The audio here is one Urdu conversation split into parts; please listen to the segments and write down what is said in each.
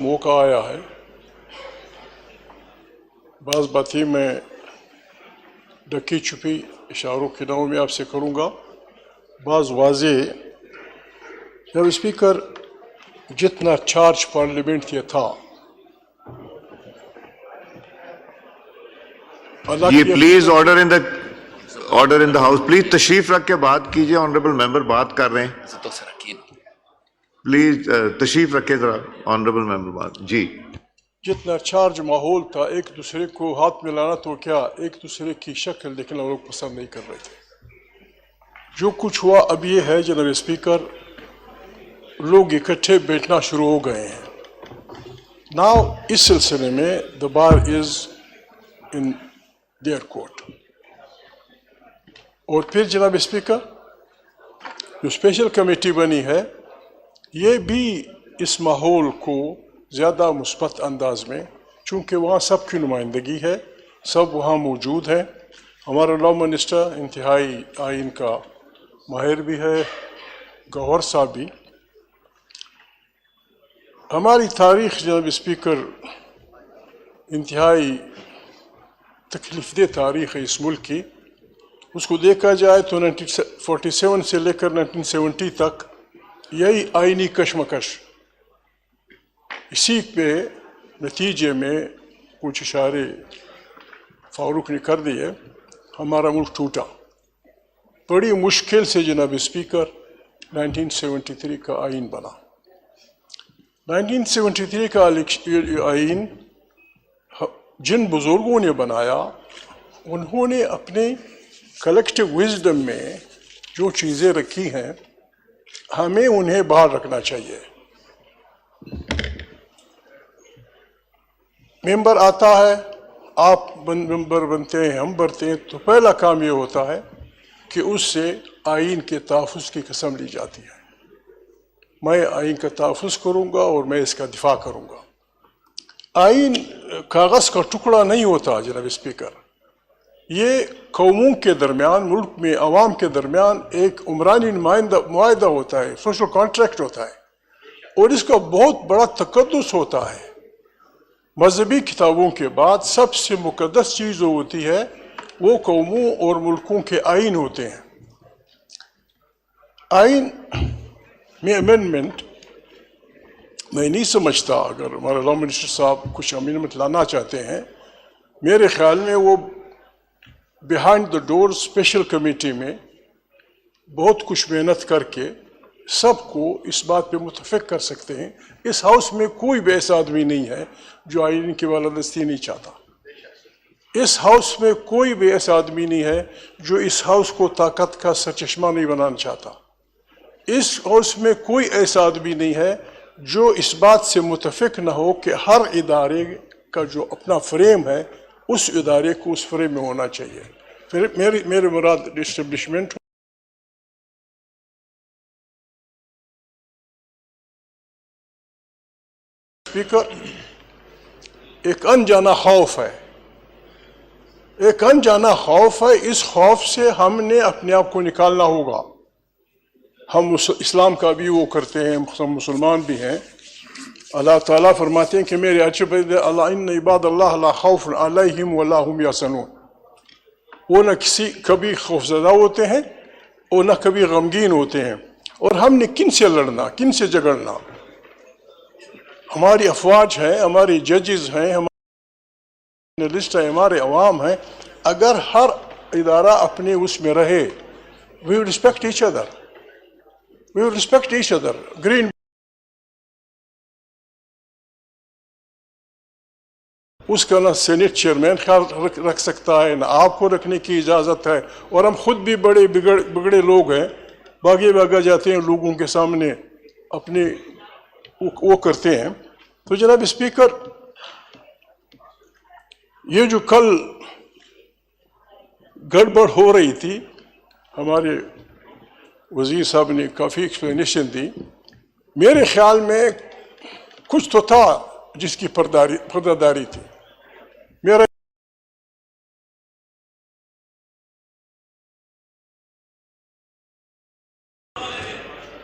موقع آیا ہے بعض باتیں میں ڈکی چھپی اشاروں کے نام میں آپ سے کروں گا، بعض واضح۔ جب اسپیکر جتنا چارج پارلیمنٹ کے تھا، جی please order in the house, please تشریف رکھ کے بات کیجیے، آنریبل ممبر بات کر رہے ہیں، پلیز تشریف رکھے ذرا آنریبل ممبر بات۔ جی جتنا چارج ماحول تھا، ایک دوسرے کو ہاتھ ملانا تو کیا، ایک دوسرے کی شکل دیکھنا لوگ پسند نہیں کر رہے تھے۔ جو کچھ ہوا اب یہ ہے جناب اسپیکر، لوگ اکٹھے بیٹھنا شروع ہو گئے ہیں۔ ناؤ اس سلسلے میں the bar is in their court۔ اور پھر جناب اسپیکر جو اسپیشل کمیٹی بنی ہے، یہ بھی اس ماحول کو زیادہ مثبت انداز میں، چونکہ وہاں سب کی نمائندگی ہے، سب وہاں موجود ہیں۔ ہمارا لا منسٹر انتہائی آئین کا ماہر بھی ہے، گوہر صاحب بھی۔ ہماری تاریخ جناب اسپیکر انتہائی تکلیف دہ تاریخ ہے اس ملک کی۔ اس کو دیکھا جائے تو 1947 سے لے کر 1970 تک یہی آئینی کشمکش، اسی پہ نتیجے میں کچھ اشارے فاروق نے کر دیے، ہمارا ملک ٹوٹا۔ بڑی مشکل سے جناب اسپیکر 1973 کا آئین بنا۔ 1973 کا آئین جن بزرگوں نے بنایا، انہوں نے اپنے کلیکٹیو وزڈم میں جو چیزیں رکھی ہیں، ہمیں انہیں باہر رکھنا چاہیے۔ ممبر آتا ہے، آپ ممبر بنتے ہیں، ہم بنتے ہیں، تو پہلا کام یہ ہوتا ہے کہ اس سے آئین کے تحفظ کی قسم لی جاتی ہے۔ میں آئین کا تحفظ کروں گا اور میں اس کا دفاع کروں گا۔ آئین کاغذ کا ٹکڑا نہیں ہوتا جناب اسپیکر، یہ قوموں کے درمیان، ملک میں عوام کے درمیان ایک عمرانی معاہدہ ہوتا ہے، سوشل کانٹریکٹ ہوتا ہے، اور اس کا بہت بڑا تقدس ہوتا ہے۔ مذہبی کتابوں کے بعد سب سے مقدس چیز جو ہوتی ہے وہ قوموں اور ملکوں کے آئین ہوتے ہیں۔ آئین میں امینڈمنٹ میں نہیں سمجھتا، اگر ہمارے لا منسٹر صاحب کچھ امینڈمنٹ لانا چاہتے ہیں، میرے خیال میں وہ behind the door special committee میں بہت کچھ محنت کر کے سب کو اس بات پہ متفق کر سکتے ہیں۔ اس ہاؤس میں کوئی بھی ایسا آدمی نہیں ہے جو آئین کی بالادستی نہیں چاہتا۔ اس ہاؤس میں کوئی بھی ایسا آدمی نہیں ہے جو اس ہاؤس کو طاقت کا سرچشمہ نہیں بنانا چاہتا۔ اس ہاؤس میں کوئی ایسا آدمی نہیں ہے جو اس بات سے متفق نہ ہو کہ ہر ادارے کا جو اپنا فریم ہے، اس ادارے کو اس فریم میں ہونا چاہیے۔ پھر میرے مراد اسٹیبلشمنٹ اسپیکر ایک انجانا خوف ہے، ایک انجانا خوف ہے۔ اس خوف سے ہم نے اپنے آپ کو نکالنا ہوگا۔ ہم اسلام کا بھی وہ کرتے ہیں، ہم مسلمان بھی ہیں۔ اللہ تعالیٰ فرماتے ہیں کہ میرے اچھے بندے اللہ ان عباد اللہ لا خوف علیہم ولا هم یحزنون، وہ نہ کبھی خوف زدہ ہوتے ہیں اور نہ کبھی غمگین ہوتے ہیں۔ اور ہم نے کن سے لڑنا، کن سے جھگڑنا؟ ہماری افواج ہیں، ہماری ججز ہیں، ہمارے لسٹ ہے، ہمارے عوام ہیں۔ اگر ہر ادارہ اپنے اس میں رہے، we will respect each other. We will respect each other. Green اس کا نہ سینٹ چیئرمین خیال رکھ سکتا ہے، نہ آپ کو رکھنے کی اجازت ہے، اور ہم خود بھی بڑے بگڑے لوگ ہیں، بھاگا جاتے ہیں لوگوں کے سامنے، اپنے وہ کرتے ہیں۔ تو جناب اسپیکر، یہ جو کل گڑبڑ ہو رہی تھی، ہمارے وزیر صاحب نے کافی ایکسپلینیشن دی۔ میرے خیال میں کچھ تو تھا جس کی پردہ داری تھی۔ میرا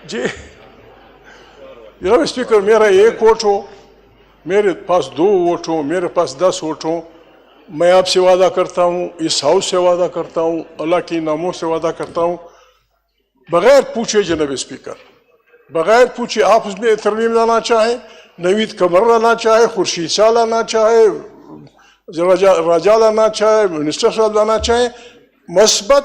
جی جناب اسپیکر، میرا یہ کوٹ ہو میرے پاس 2 ووٹ ہوں، میرے پاس 10 ووٹ ہوں، میں آپ سے وعدہ کرتا ہوں، اس ہاؤس سے وعدہ کرتا ہوں، اللہ کی ناموں سے وعدہ کرتا ہوں، بغیر پوچھے جناب اسپیکر، بغیر پوچھے آپ اس میں ترمیم لانا چاہیں، نوید قمر لانا چاہے، خورشید شاہ لانا چاہے، راجہ لانا چاہے، منسٹر صاحب لانا چاہیں، مثبت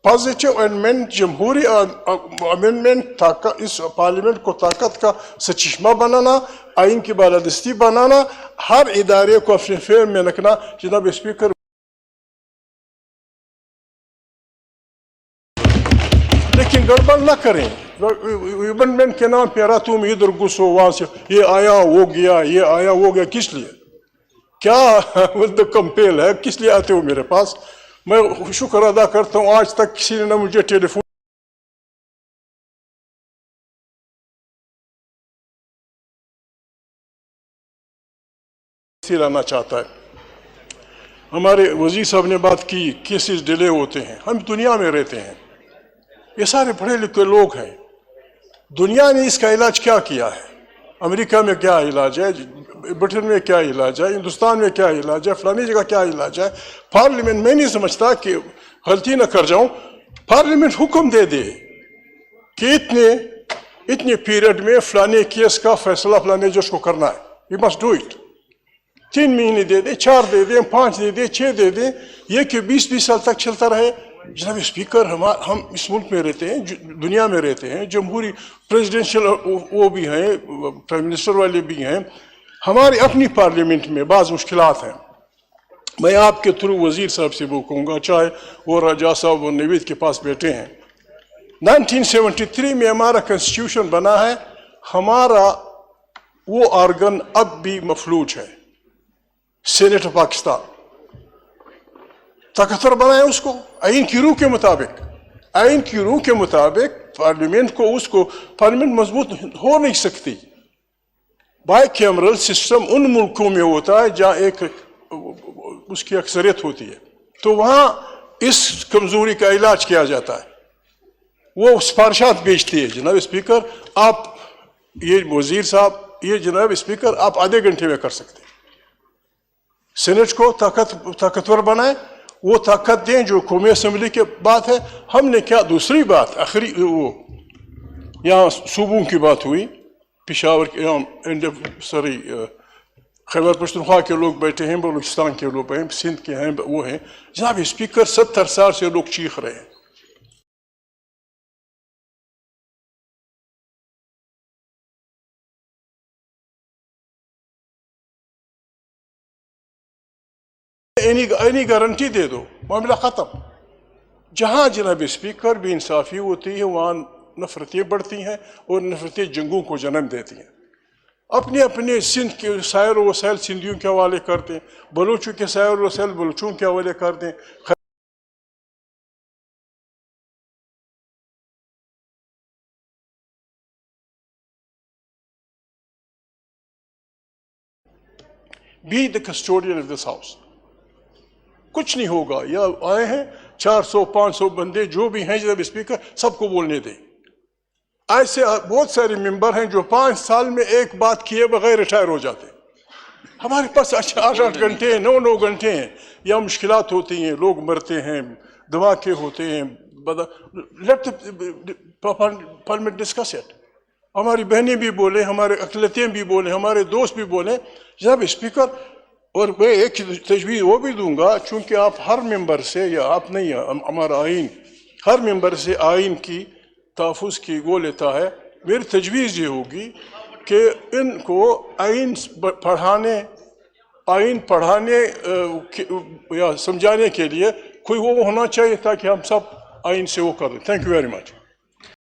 پازیٹیو امینڈمنٹ، جمہوری امینڈمنٹ، اس پارلیمنٹ کو طاقت کا سچشمہ بنانا، آئین کی بالادستی بنانا، ہر ادارے کو اپنے فیم میں رکھنا. جناب اسپیکر لیکن گڑبڑ نہ کریں، امینڈمنٹ کے نام پہ تم ادھر گھسو وہاں سے، یہ آیا وہ گیا، یہ آیا وہ گیا، کس لیے؟ کیا کمپیل ہے؟ کس لیے آتے ہو میرے پاس؟ میں شکر ادا کرتا ہوں آج تک کسی نے مجھے ٹیلی فون لانا چاہتا ہے. ہمارے وزیر صاحب نے بات کی، کیسز ڈیلے ہوتے ہیں. ہم دنیا میں رہتے ہیں، یہ سارے پڑھے لکھے لوگ ہیں. دنیا نے اس کا علاج کیا کیا ہے؟ امریکہ میں کیا علاج ہے، برطن میں کیا علاج ہے، ہندوستان میں کیا علاج ہے، فلانی جگہ کیا علاج ہے. پارلیمنٹ، میں نہیں سمجھتا کہ غلطی نہ کر جاؤں، پارلیمنٹ حکم دے دے کہ اتنے پیریڈ میں فلانے کیس کا فیصلہ فلانے جج کو کرنا ہے. You must do it. 3 مہینے دے دیں، 4 دے دیں، 5 دے دیں، 6 دے دیں، یہ کہ 20 سال تک چلتا رہے. جناب اسپیکر، ہم اس ملک میں رہتے ہیں، دنیا میں رہتے ہیں، جمہوری پریزیڈنشل وہ بھی ہیں، پرائم منسٹر والے بھی ہیں. ہماری اپنی پارلیمنٹ میں بعض مشکلات ہیں. میں آپ کے تھرو وزیر صاحب سے وہ کہوں گا، چاہے وہ راجہ صاحب وہ نوید کے پاس بیٹھے ہیں. 1973 میں ہمارا کنسٹیٹیوشن بنا ہے، ہمارا وہ آرگن اب بھی مفلوج ہے، سینٹ آف پاکستان. طاقتور بنائیں اس کو آئین کی روح کے مطابق. آئین کی روح کے مطابق پارلیمنٹ کو پارلیمنٹ مضبوط ہو نہیں سکتی. بائی کیمرل سسٹم ان ملکوں میں ہوتا ہے جہاں ایک اس کی اکثریت ہوتی ہے، تو وہاں اس کمزوری کا علاج کیا جاتا ہے. وہ سفارشات بھیجتی ہے. جناب اسپیکر، آپ یہ وزیر صاحب، یہ جناب اسپیکر آپ آدھے گھنٹے میں کر سکتے ہیں. سینٹ کو طاقتور بنائیں، وہ طاقت دیں جو قومی اسمبلی کے بات ہے. ہم نے کیا دوسری بات آخری وہ یہاں صوبوں کی بات ہوئی، پشاور کے خیبر پختونخوا کے لوگ بیٹھے ہیں، بلوچستان کے لوگ ہیں، سندھ کے ہیں، وہ ہیں. جناب اسپیکر 70 سال سے لوگ چیخ رہے ہیں. اینی گارنٹی دے دو، معاملہ ختم. جہاں جناب اسپیکر بے انصافی ہوتی ہے وہاں نفرتیں بڑھتی ہیں اور نفرتیں جنگوں کو جنم دیتی ہیں. اپنے سندھ کے سائر و وسائل سندھیوں کے حوالے کرتے ہیں، بلوچوں کے سائر و وسائل بلوچوں کے حوالے کرتے ہیں. Be the custodian of this house. کچھ نہیں ہوگا. یا آئے ہیں 400-500 بندے جو بھی ہیں جناب اسپیکر، سب کو بولنے دیں. ایسے بہت سارے ممبر ہیں جو 5 سال میں ایک بات کیے بغیر ریٹائر ہو جاتے ہیں. ہمارے پاس 8 گھنٹے ہیں، 9 گھنٹے ہیں. یا مشکلات ہوتی ہیں، لوگ مرتے ہیں، دھماکے ہوتے ہیں. Let parliament discuss it. ہماری بہنیں بھی بولیں، ہمارے اقلیتیں بھی بولیں، ہمارے دوست بھی بولیں. جناب اسپیکر، اور میں ایک تجویز وہ بھی دوں گا، چونکہ آپ ہر ممبر سے، یا آپ نہیں، ہمارا آئین ہر ممبر سے آئین کی تحفظ کی وہ لیتا ہے. میری تجویز یہ ہوگی کہ ان کو آئین پڑھانے یا سمجھانے کے لیے کوئی وہ ہونا چاہیے تاکہ ہم سب آئین سے وہ کر دیں. Thank you very much.